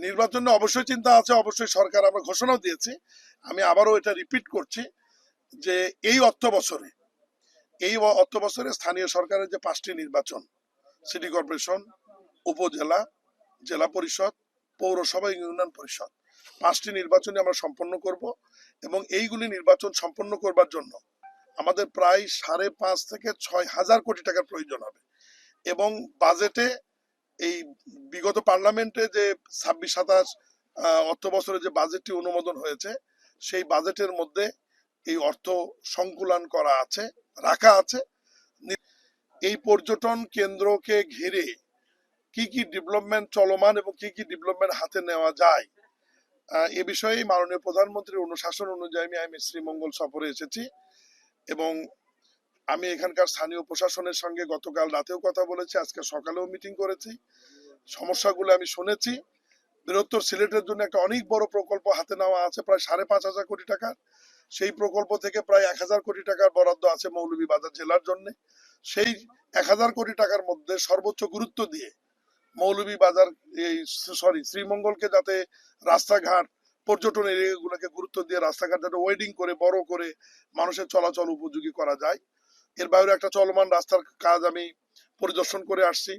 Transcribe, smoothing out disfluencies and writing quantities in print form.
নির্বাচনে অবশ্যই চিন্তা আছে, অবশ্যই সরকার আমরা ঘোষণাও দিয়েছি। আমি আবারও এটা রিপিট করছি যে এই অর্থ বছরে স্থানীয় সরকারের যে 5টি নির্বাচন, সিটি কর্পোরেশন, উপজেলা, জেলা পরিষদ, পৌরসভা, ইউনিয়ন পরিষদ, 5টি নির্বাচনে আমরা সম্পন্ন করব এবং এইগুলি নির্বাচন সম্পন্ন করবার জন্য আমাদের প্রায় 5.5 থেকে 6,000 কোটি টাকার প্রয়োজন হবে। এবং বাজেটে এই বিগত পার্লামেন্টে যে 26-27 অর্থ বছরে যে বাজেটটি অনুমোদন হয়েছে, সেই বাজেটের মধ্যে এই অর্থ সংকুলান করা আছে, রাখা আছে। এই পর্যটন কেন্দ্রকে ঘিরে কি কি ডেভেলপমেন্ট চলমান এবং কি কি ডেভেলপমেন্ট হাতে নেওয়া যায়, এ বিষয়ে মাননীয় প্রধানমন্ত্রীর অনুশাসন অনুযায়ী আমি শ্রীমঙ্গল সফরে এসেছি এবং আমি এখানকার স্থানীয় প্রশাসনের সঙ্গে গতকাল রাতেও কথা বলেছি, আজকে সকালেও মিটিং করেছি, সমস্যাগুলো আমি শুনেছি। বৃহত্তর সিলেটের জন্য একটা অনেক বড় প্রকল্প হাতে নেওয়া আছে প্রায় 5,500 কোটি টাকার। সেই প্রকল্প থেকে প্রায় 1,000 কোটি টাকার বরাদ্দ আছে মৌলভীবাজার জেলার জন্য। সেই 1,000 কোটি টাকার মধ্যে সর্বোচ্চ গুরুত্ব দিয়ে মৌলভীবাজার শ্রীমঙ্গলকে যাতে রাস্তাঘাট, পর্যটন এরিয়াগুলোকে গুরুত্ব দিয়ে রাস্তাঘাট যাতে ওয়েডিং করে বড় করে মানুষের চলাচল উপযোগী করা যায়, এর বাইরে একটা চলমান রাস্তার কাজ আমি পরিদর্শন করে আসছি।